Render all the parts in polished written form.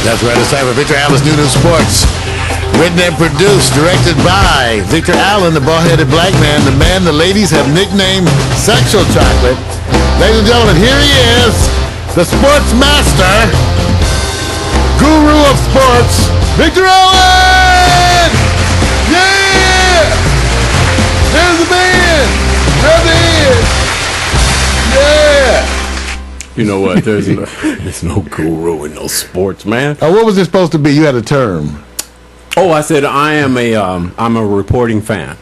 That's right. It's time for Victor Allen's New Sports. Written and produced, directed by Victor Allen, the bald-headed black man, the man the ladies have nicknamed Sexual Chocolate. Ladies and gentlemen, here he is, the sports master, guru of sports, Victor Allen! Yeah! There's the man! There he is! Yeah! You know what? There's no guru in no sports, man. Oh, what was it supposed to be? You had a term. Oh, I said I'm a reporting fan.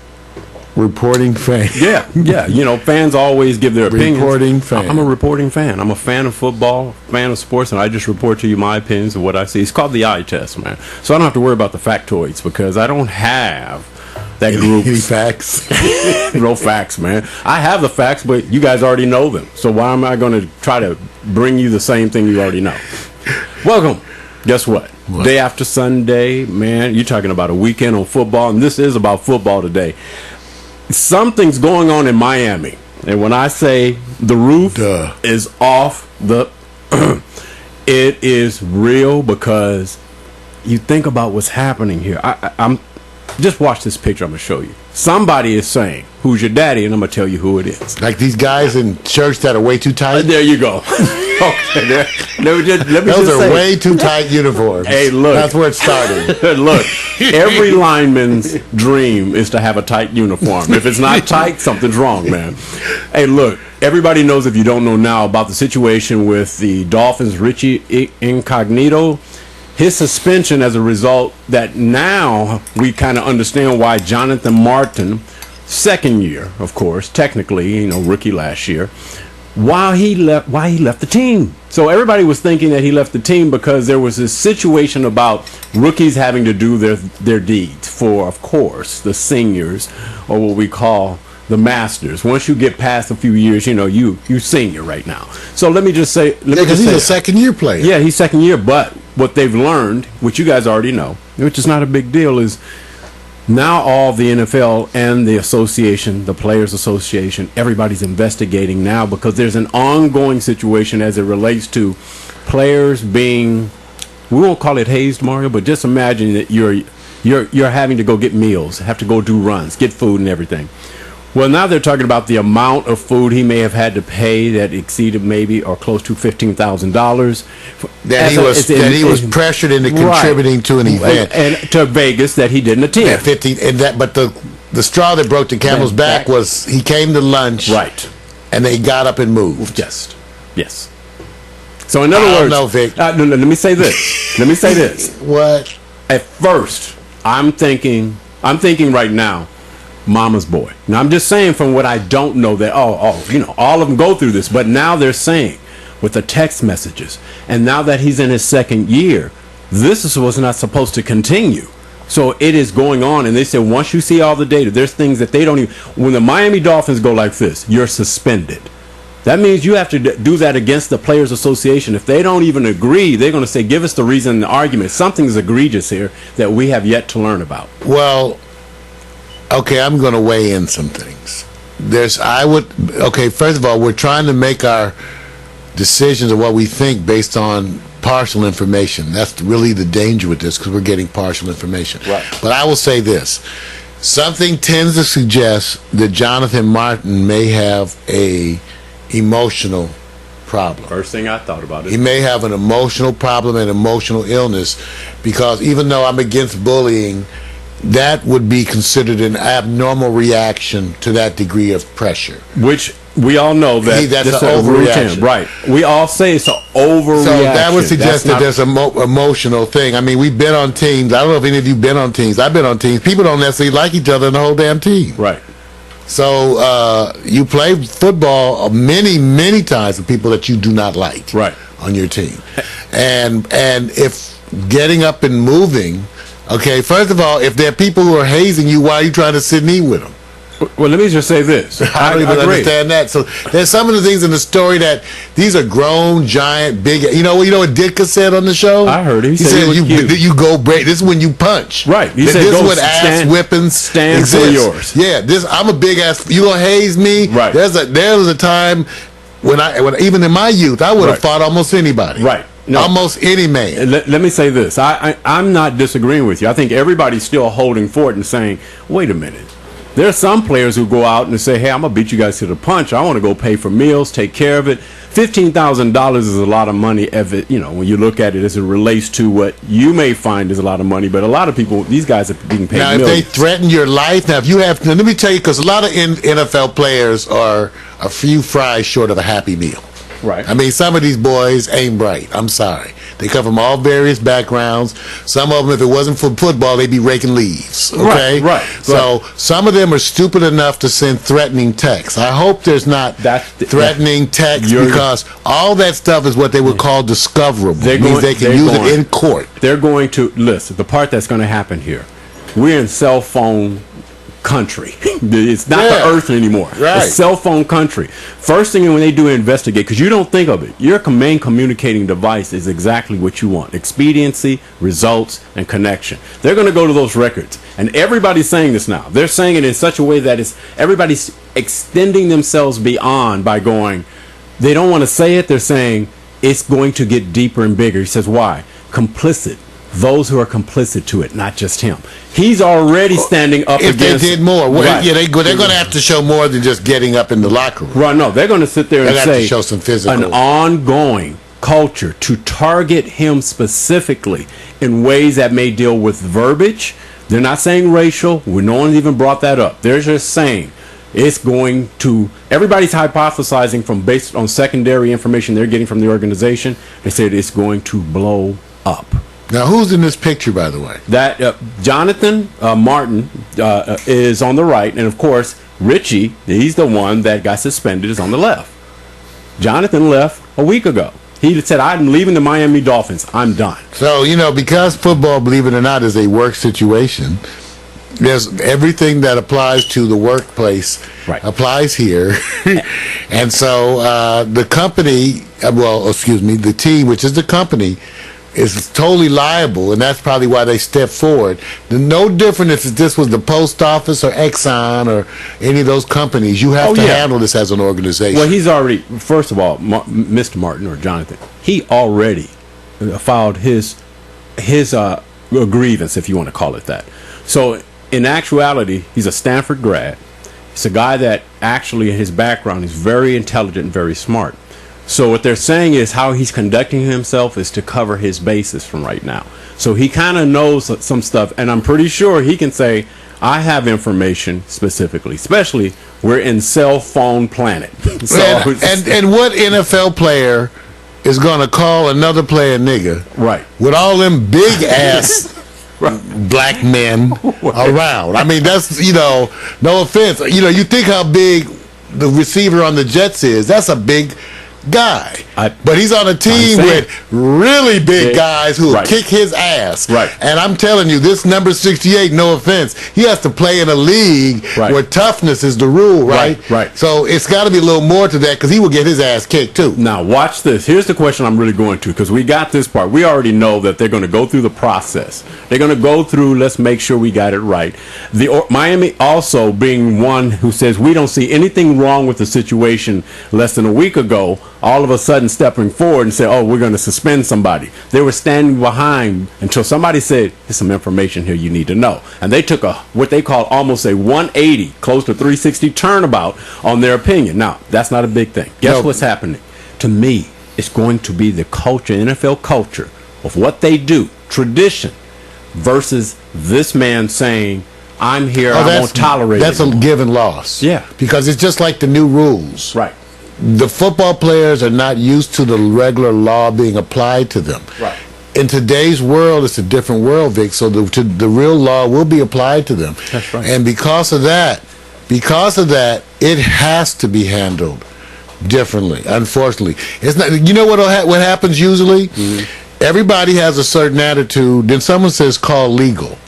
Reporting fan. Yeah. You know, fans always give their opinions. Reporting fan. I'm a reporting fan. I'm a fan of football, fan of sports, and I just report to you my opinions of what I see. It's called the eye test, man. So I don't have to worry about the factoids because I don't have that group. Any facts? No facts, man. I have the facts, but you guys already know them. So why am I going to try to bring you the same thing you already know? Welcome. Guess what? Day after Sunday, man, you're talking about a weekend on football, and this is about football today. Something's going on in Miami, and when I say the roof is off the it is real because you think about what's happening here. I'm just watch this picture I'm going to show you. Somebody is saying, "Who's your daddy?" and I'm going to tell you who it is. Like these guys in church that are way too tight? There you go. Okay, Those are way too tight uniforms. Hey, look. That's where it started. Look, every lineman's dream is to have a tight uniform. If it's not tight, something's wrong, man. Hey, look, everybody knows, if you don't know now, about the situation with the Dolphins' Richie Incognito. His suspension as a result that now we kind of understand why Jonathan Martin, second year, of course, technically, you know, rookie last year, why he left the team. So everybody was thinking that he left the team because there was this situation about rookies having to do their deeds for, of course, the seniors, or what we call the masters. Once you get past a few years, you know, you senior right now. So let me just say, because he's a second year player. Yeah, he's second year, but what they've learned, which you guys already know, which is not a big deal, is now all the NFL and the association, the Players Association, everybody's investigating now because there's an ongoing situation as it relates to players being, we won't call it hazed, Mario, but just imagine that you're having to go get meals, have to go do runs, get food and everything. Well, now they're talking about the amount of food he may have had to pay that exceeded maybe or close to $15,000. That he was pressured into contributing to an event and to Vegas that he didn't attend. Yeah, 15, and that, but the straw that broke the camel's back was he came to lunch, right, and they got up and moved. Yes. So in other words, no, Vic. No, let me say this. What? At first, I'm thinking right now, mama's boy. Now I'm just saying from what I don't know that you know, all of them go through this, but now they're saying with the text messages, and now that he's in his second year, this was not supposed to continue. So it is going on, and they said once you see all the data, there's things that they don't even. When the Miami Dolphins go like this, you're suspended. That means you have to do that against the Players Association. If they don't even agree, they're going to say, give us the reason and the argument. Something's egregious here that we have yet to learn about. Well, okay, I'm going to weigh in some things. First of all, we're trying to make our decisions of what we think based on partial information. That's really the danger with this, because we're getting partial information. Right. But I will say this. Something tends to suggest that Jonathan Martin may have a emotional problem. First thing I thought about it. He may have an emotional problem and emotional illness, because even though I'm against bullying, that would be considered an abnormal reaction to that degree of pressure. Which we all know that that's an overreaction. Right. We all say it's an overreaction. So that would suggest that there's an emotional thing. I mean, we've been on teams. I don't know if any of you have been on teams. I've been on teams. People don't necessarily like each other in the whole damn team. Right. So you play football many, many times with people that you do not like on your team. And if getting up and moving, okay, first of all, if there are people who are hazing you, why are you trying to sit and eat with them? Well, let me just say this. I don't even understand that. So there's some of the things in the story that these are grown, giant, big. You know what Ditka said on the show? I heard it. He said you go break. This is when you punch. Right. He said this is when ass whippings stand for yours. Yeah. I'm a big ass. You gonna haze me? Right. There was a time when even in my youth I would have fought almost anybody. Right. No. Almost any man. Let me say this. I'm not disagreeing with you. I think everybody's still holding for it and saying, wait a minute. There are some players who go out and say, hey, I'm going to beat you guys to the punch. I want to go pay for meals, take care of it. $15,000 is a lot of money when you look at it as it relates to what you may find is a lot of money. But a lot of people, these guys are being paid now, millions. if they threaten your life, now, if you have, let me tell you, because a lot of NFL players are a few fries short of a Happy Meal. Right. I mean, some of these boys ain't bright. I'm sorry. They come from all various backgrounds. Some of them, if it wasn't for football, they'd be raking leaves. Okay? Right. So some of them are stupid enough to send threatening texts. I hope there's not threatening texts, because all that stuff is what they would call discoverable. It means they can use it in court. They're going to, listen, the part that's going to happen here, we're in cell phone country. It's not the earth anymore. Right. It's cell phone country. First thing when they do investigate, because you don't think of it, your main communicating device is exactly what you want: expediency, results, and connection. They're going to go to those records, and everybody's saying this now. They're saying it in such a way that everybody's extending themselves beyond by going, they don't want to say it, they're saying it's going to get deeper and bigger. He says, why? Complicit. Those who are complicit to it, not just him. He's already standing up if against... If they did more. Right. Yeah, they're going to have to show more than just getting up in the locker room. Right, no, they're going to sit there and say to show some physical. An ongoing culture to target him specifically in ways that may deal with verbiage. They're not saying racial. No one's even brought that up. They're just saying it's going to... Everybody's hypothesizing based on secondary information they're getting from the organization. They said it's going to blow up. Now, who's in this picture, by the way? That Jonathan Martin is on the right, and of course, Richie, he's the one that got suspended, is on the left. Jonathan left a week ago. He said, I'm leaving the Miami Dolphins. I'm done. So, because football, believe it or not, is a work situation, there's everything that applies to the workplace applies here. And so the company, the team, which is the company, is totally liable, and that's probably why they stepped forward. No different if this was the post office or Exxon or any of those companies. You have to handle this as an organization. Well, he's already, first of all, Mr. Martin or Jonathan, he already filed his grievance, if you want to call it that. So in actuality, he's a Stanford grad. He's a guy that actually, in his background, is very intelligent and very smart. So what they're saying is how he's conducting himself is to cover his bases from right now. So he kind of knows some stuff, and I'm pretty sure he can say, I have information specifically, especially we're in cell phone planet. So, and what NFL player is going to call another player nigga? Right. With all them big ass black men around. I mean, that's, no offense. You think how big the receiver on the Jets is. That's a big guy, but he's on a team with really big guys who will kick his ass. Right. And I'm telling you, this number 68, no offense, he has to play in a league where toughness is the rule, right? Right. So it's got to be a little more to that, because he will get his ass kicked too. Now watch this. Here's the question I'm really going to, because we got this part. We already know that they're going to go through the process. They're going to go through, let's make sure we got it right. Miami also being one who says we don't see anything wrong with the situation less than a week ago, all of a sudden stepping forward and say, oh, we're going to suspend somebody. They were standing behind until somebody said, there's some information here you need to know. And they took what they call almost a 180, close to 360 turnabout on their opinion. Now, that's not a big thing. Guess what's happening? To me, it's going to be the culture, NFL culture, of what they do, tradition, versus this man saying, I'm here, I won't tolerate it. That's a given loss. Yeah. Because it's just like the new rules. Right. The football players are not used to the regular law being applied to them. Right. In today's world, it's a different world, Vic, so the real law will be applied to them. That's right. And because of that, it has to be handled differently, unfortunately. It's not. You know what happens usually? Mm-hmm. Everybody has a certain attitude, then someone says call legal.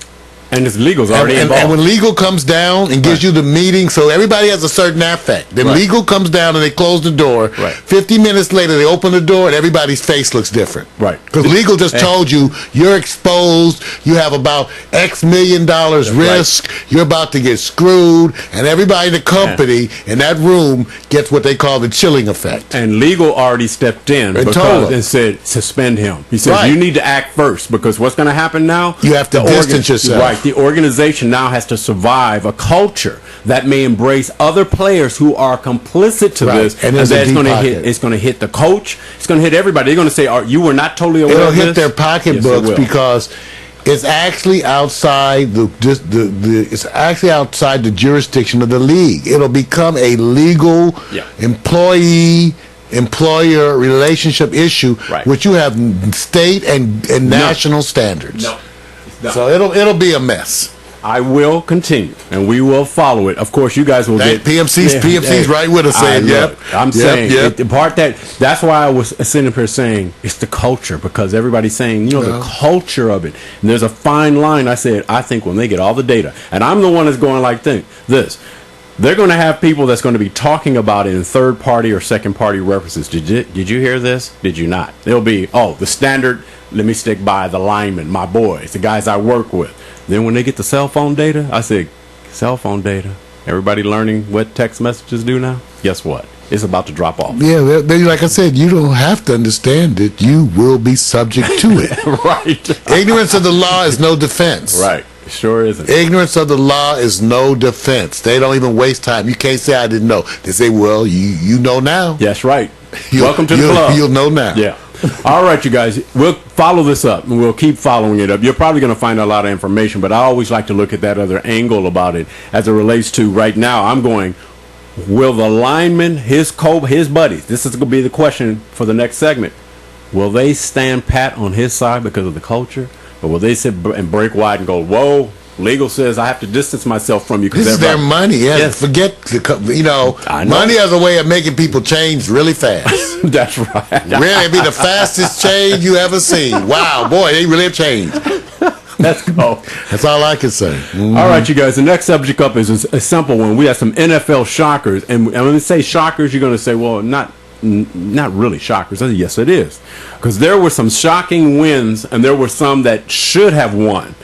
And this legal's already involved. And when legal comes down and gives you the meeting, so everybody has a certain affect. Then legal comes down and they close the door. Right. 50 minutes later, they open the door and everybody's face looks different. Right. Because legal just told you you're exposed, you have about X million dollars risk, you're about to get screwed, and everybody in the company in that room gets what they call the chilling effect. And legal already stepped in and said, suspend him. He says, you need to act first, because what's going to happen now? You have to distance yourself. Right. The organization now has to survive a culture that may embrace other players who are complicit to this. And that's going to hit the coach. It's going to hit everybody. They're going to say, you were not totally aware of this? It'll hit their pocketbooks because it's actually outside it's actually outside the jurisdiction of the league. It'll become a legal employee-employer relationship issue, which you have state and national standards. No. So it'll be a mess. I will continue, and we will follow it. Of course, you guys will get PMC's right with us saying, I'm saying the part that's why I was sitting up here saying it's the culture, because everybody's saying, the culture of it. And there's a fine line. I think when they get all the data, and I'm the one that's going like this, they're going to have people that's going to be talking about it in third party or second party references. Did you hear this? Did you not? It'll be, the standard. Let me stick by the linemen, my boys, the guys I work with. Then when they get the cell phone data, I say, cell phone data. Everybody learning what text messages do now? Guess what? It's about to drop off. Yeah, like I said, you don't have to understand it. You will be subject to it. Right. Ignorance of the law is no defense. Right. It sure isn't. Ignorance of the law is no defense. They don't even waste time. You can't say I didn't know. They say, well, you know now. That's right. Welcome to the club. You'll know now. Yeah. All right, you guys, we'll follow this up, and we'll keep following it up. You're probably going to find a lot of information, but I always like to look at that other angle about it as it relates to right now. I'm going, will the lineman, his buddies, this is going to be the question for the next segment, will they stand pat on his side because of the culture, or will they sit and break wide and go, whoa, legal says I have to distance myself from you? This is their money. Yes. Forget money has a way of making people change really fast. That's right. Really be the fastest change you ever seen. Wow, boy, they really have changed. Let's go. That's all I can say. Mm-hmm. All right, you guys. The next subject up is a simple one. We have some NFL shockers, and when we say shockers, you're going to say, well, not really shockers. I say, yes, it is, because there were some shocking wins, and there were some that should have won.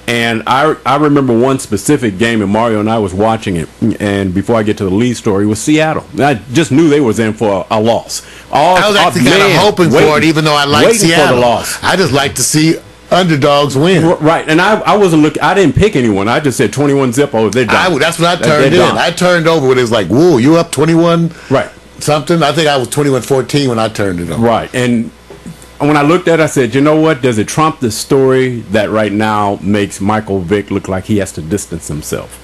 And I remember one specific game, and Mario and I was watching it. And before I get to the lead story, it was Seattle. And I just knew they was in for a loss. I was actually kind of hoping for it, even though I like Seattle. For the loss. I just like to see underdogs win. Right. And I wasn't looking. I didn't pick anyone. I just said 21-zip. Oh, they're done. That's what I turned in. I turned over when it was like, whoa, you up 21? Right. Something. I think I was 21-14 when I turned it over. Right. And when I looked at it, I said, you know what? Does it trump the story that right now makes Michael Vick look like he has to distance himself?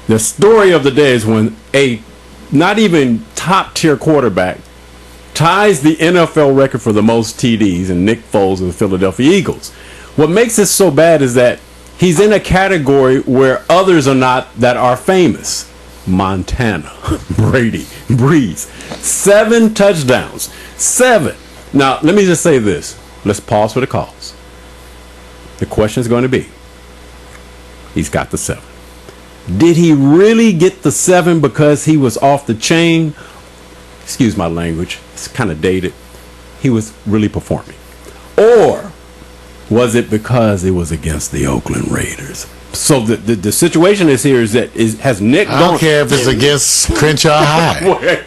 The story of the day is when a not even top-tier quarterback ties the NFL record for the most TDs, and Nick Foles of the Philadelphia Eagles. What makes this so bad is that he's in a category where others are not that are famous. Montana, Brady, Breeze, 7 touchdowns. 7. Now, let me just say this. Let's pause for the cause. The question is going to be, he's got the 7. Did he really get the 7 because he was off the chain? Excuse my language. It's kind of dated. He was really performing. Or was it because it was against the Oakland Raiders? So the situation is here has Nick I don't care if it's against Crenshaw High.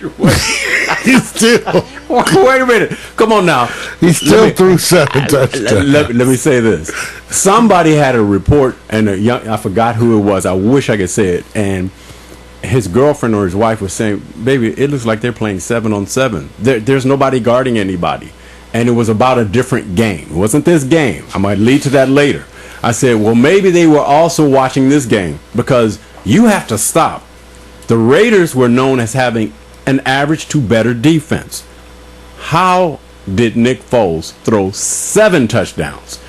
He's still. Wait a minute. Come on now. He still threw 7 touchdowns. Let me say this. Somebody had a report, and I forgot who it was. I wish I could say it. And his girlfriend or his wife was saying, baby, it looks like they're playing 7-on-7. There's nobody guarding anybody. And it was about a different game. It wasn't this game. I might lead to that later. I said, well, maybe they were also watching this game, because you have to stop. The Raiders were known as having an average to better defense. How did Nick Foles throw 7 touchdowns?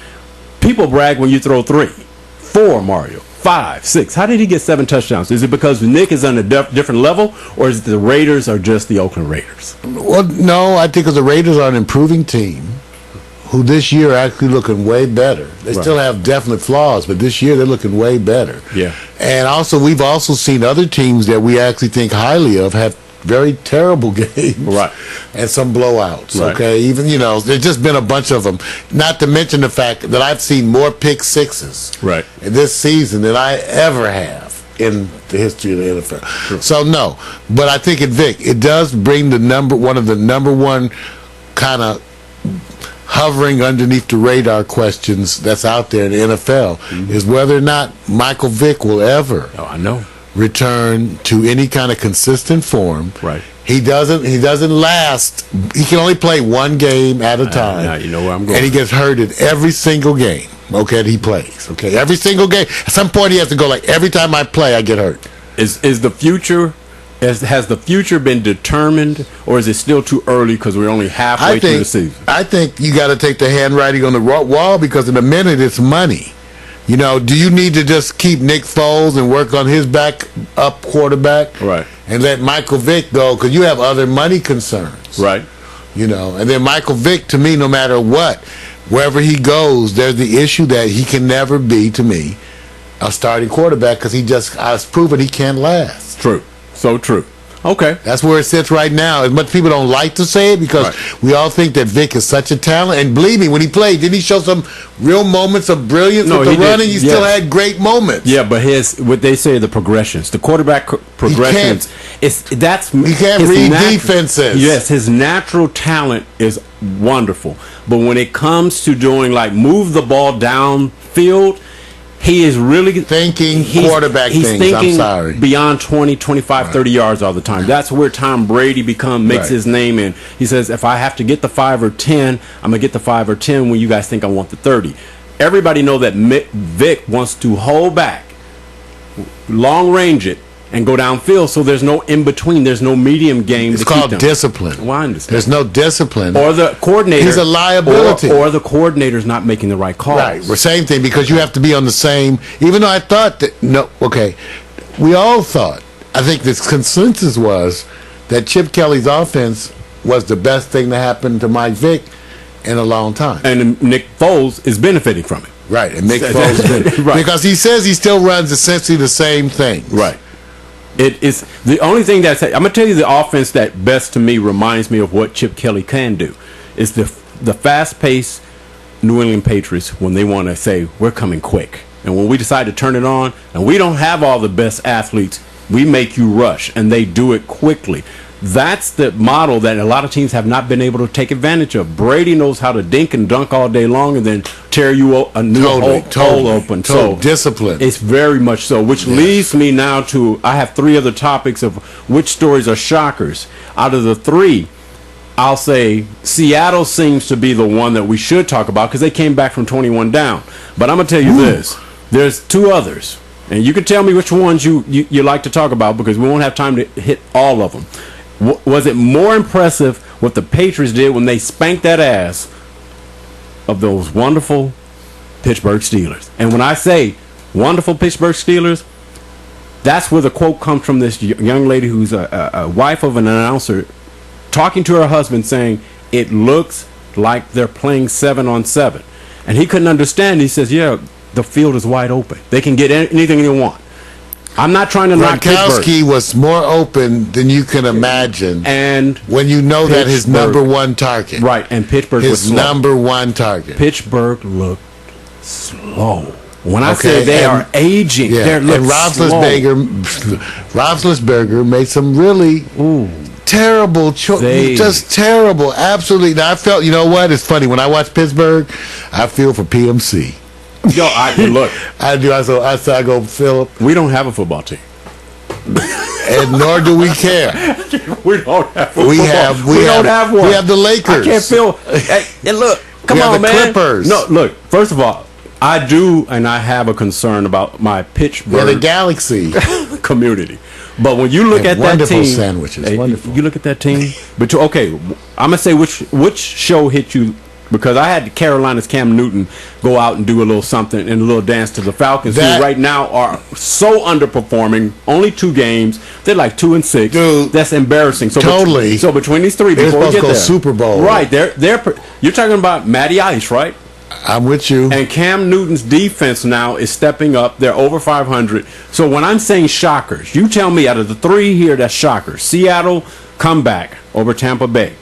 People brag when you throw 3, 4, Mario, 5, 6. How did he get 7 touchdowns? Is it because Nick is on a different level, or is it the Raiders are just the Oakland Raiders? Well, no, I think because the Raiders are an improving team who this year are actually looking way better. They still have definite flaws, but this year they're looking way better. Yeah. And also, we've also seen other teams that we actually think highly of have very terrible games. Right. And some blowouts. Right. Okay. Even, there's just been a bunch of them. Not to mention the fact that I've seen more pick sixes right. in this season than I ever have in the history of the NFL. Sure. So no, but I think it does bring one of the number one kind of hovering underneath the radar questions that's out there in the NFL is whether or not Michael Vick will ever return to any kind of consistent form. Right. He doesn't last. He can only play one game at a time. Now you know where I'm going. And he gets hurt in every single game, that he plays. Okay, every single game. At some point he has to go like, every time I play, I get hurt. Is the future... Has the future been determined, or is it still too early because we're only halfway through the season? I think you got to take the handwriting on the wall, because in a minute it's money. Do you need to just keep Nick Foles and work on his backup quarterback, right, and let Michael Vick go because you have other money concerns, right? And then Michael Vick, to me, no matter what, wherever he goes, there's the issue that he can never be, to me, a starting quarterback because has proven he can't last. True. So true. Okay. That's where it sits right now. As much people don't like to say it because we all think that Vic is such a talent. And believe me, when he played, didn't he show some real moments of brilliance with the running? He still had great moments. Yeah, but what they say, the progressions, the quarterback progressions, he can't read defenses. Yes, his natural talent is wonderful. But when it comes to doing move the ball downfield, he is really thinking quarterback things. Thinking beyond 20, 25, 30 yards all the time. That's where Tom Brady makes his name in. He says, if I have to get the 5 or 10, I'm going to get the 5 or 10 when you guys think I want the 30. Everybody know that Vic wants to hold back, long range it, and go downfield, so there's no in-between. There's no medium game. It's called discipline. Well, I understand. There's no discipline. Or the coordinator. He's a liability. Or the coordinator's not making the right calls. Right. Well, same thing, because you have to be on the same... Even though I thought that... we all thought, I think this consensus was that Chip Kelly's offense was the best thing to happen to Mike Vick in a long time. And Nick Foles is benefiting from it. Right. And Nick Foles... right. Because he says he still runs essentially the same thing. Right. It is the only thing I'm going to tell you, the offense that best to me reminds me of what Chip Kelly can do is the fast-paced New England Patriots when they want to say, we're coming quick. And when we decide to turn it on, and we don't have all the best athletes, we make you rush, and they do it quickly. That's the model that a lot of teams have not been able to take advantage of. Brady knows how to dink and dunk all day long and then tear you a new hole open. So discipline. It's very much so, which leads me now to, I have 3 other topics of which stories are shockers. Out of the 3, I'll say Seattle seems to be the one that we should talk about because they came back from 21 down. But I'm going to tell you this. There's 2 others. And you can tell me which ones you like to talk about because we won't have time to hit all of them. Was it more impressive what the Patriots did when they spanked that ass of those wonderful Pittsburgh Steelers? And when I say wonderful Pittsburgh Steelers, that's where the quote comes from, this young lady who's a wife of an announcer talking to her husband saying, it looks like they're playing 7-on-7. And he couldn't understand. He says, yeah, the field is wide open. They can get anything they want. I'm not trying to knock Pittsburgh. Gronkowski was more open than you can imagine. And when you know that his number one target. Right, and Pittsburgh was his number one target. Pittsburgh looked slow. When I say they are aging, they're looking slow. Roethlisberger made some really terrible just terrible. Absolutely. Now, I felt, you know what? It's funny. When I watch Pittsburgh, I feel for PMC. Yo, look. I do. I go, Philip. We don't have a football team. And nor do we care. We don't have a football. We don't have one. We have the Lakers. I can't feel. Hey, look. Come on, man. Clippers. No, look. First of all, I do, and I have a concern about my Pittsburgh the Galaxy community. But when you look at that team, wonderful sandwiches. Wonderful. You look at that team. But okay, I'm gonna say which show hit you. Because I had Carolina's Cam Newton go out and do a little something and a little dance to the Falcons, who right now are so underperforming. Only 2 games. They're like 2-6. Dude, that's embarrassing. So totally. So between these 3, before we get there, Super Bowl. Right? You're talking about Matty Ice, right? I'm with you. And Cam Newton's defense now is stepping up. They're over 500. So when I'm saying shockers, you tell me out of the 3 here, that's shockers. Seattle comeback over Tampa Bay.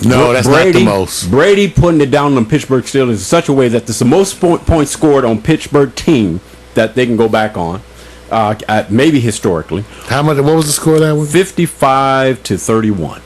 No, that's not the most. Brady putting it down on Pittsburgh Steelers in such a way that there's the most points scored on Pittsburgh team that they can go back on. maybe historically. How much? What was the score of that one? 55-31.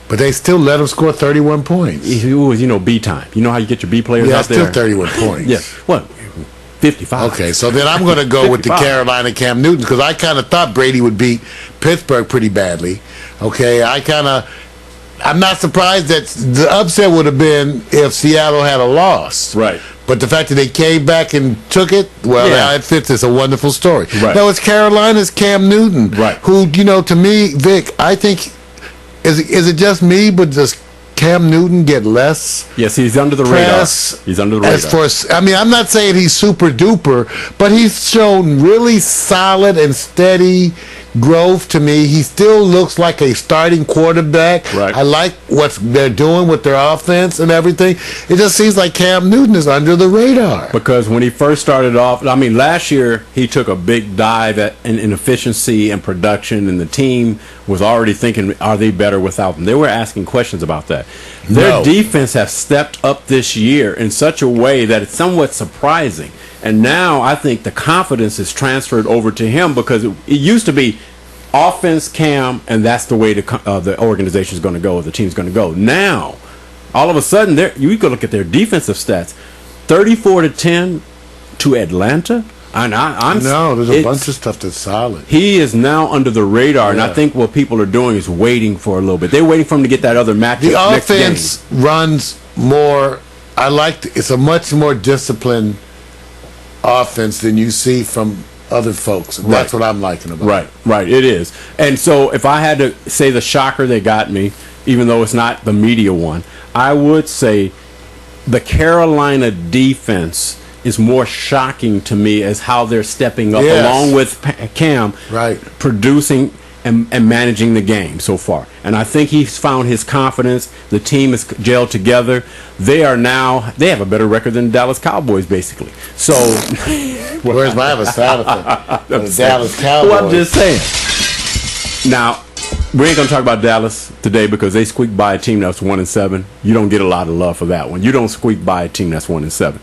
But they still let him score 31 points. It was, B time. You know how you get your B players out there? Yeah, still 31 points. Yes. What? 55. Okay, so then I'm going to go with the Carolina Cam Newton because I kind of thought Brady would beat Pittsburgh pretty badly. Okay, I'm not surprised that the upset would have been if Seattle had a loss. Right. But the fact that they came back and took it, now it fits. It's a wonderful story. Right. Now, it's Carolina's Cam Newton, right? Who, to me, Vic, I think, is it just me, but does Cam Newton get less? Yes, he's under the radar. He's under the radar. I'm not saying he's super duper, but he's shown really solid and steady growth to me. He still looks like a starting quarterback. Right. I like what they're doing with their offense and everything. It just seems like Cam Newton is under the radar. Because when he first started off, last year he took a big dive in efficiency and production, and the team was already thinking, are they better without them? They were asking questions about that. Their defense has stepped up this year in such a way that it's somewhat surprising. And now I think the confidence is transferred over to him because it used to be offense, Cam, and that's the way the organization is going to go, the team's going to go. Now, all of a sudden, you can look at their defensive stats, 34-10 to Atlanta. There's a bunch of stuff that's solid. He is now under the radar, and I think what people are doing is waiting for a little bit. They're waiting for him to get that other matchup. The offense runs more. It's a much more disciplined offense than you see from other folks. That's what I'm liking about it. Right, it is. And so if I had to say the shocker that got me, even though it's not the media one, I would say the Carolina defense is more shocking to me as how they're stepping up along with Cam, producing and managing the game so far. And I think he's found his confidence. The team is gelled together. They have a better record than the Dallas Cowboys, basically. So, where's my the Dallas Cowboys? Well, I'm just saying. Now, we ain't gonna talk about Dallas today because they squeaked by a team that's 1-7. You don't get a lot of love for that one. You don't squeak by a team that's 1-7.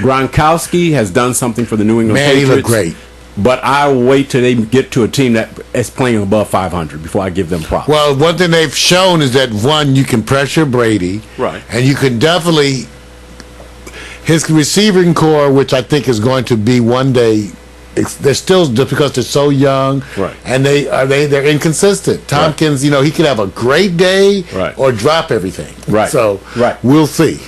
Gronkowski has done something for the New England Patriots. He looked great. But I wait till they get to a team that is playing above 500 before I give them props. Well, one thing they've shown is that, one, you can pressure Brady. Right. And you can definitely... His receiving core, which I think is going to be one day... They're still, just because they're so young, and they're inconsistent. Tompkins, he could have a great day or drop everything. Right. So we'll see.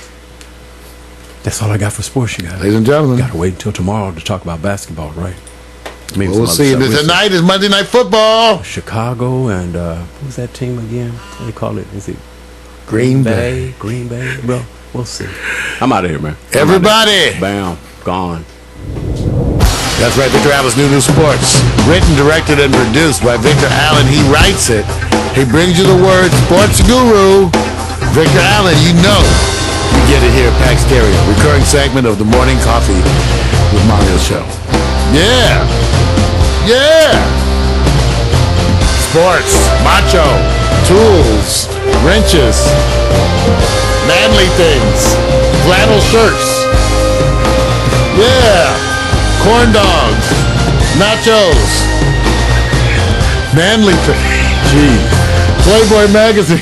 That's all I got for sports, you guys. Ladies and gentlemen. Got to wait until tomorrow to talk about basketball, right? Maybe we'll see. Tonight is Monday Night Football. Chicago and who's that team again? What do they call it? Is it Green Bay? Green Bay, bro. We'll see. I'm out of here, man. Everybody. Bam. Gone. That's right, Victor Allen's New Sports. Written, directed, and produced by Victor Allen. He writes it. He brings you the word sports guru. Victor Allen, you get it here at Pack Stereo. Recurring segment of the Morning Coffee with Mario show. Yeah. Sports, macho, tools, wrenches, manly things, flannel shirts. Yeah. Corn dogs, nachos, manly things. Gee. Playboy magazine.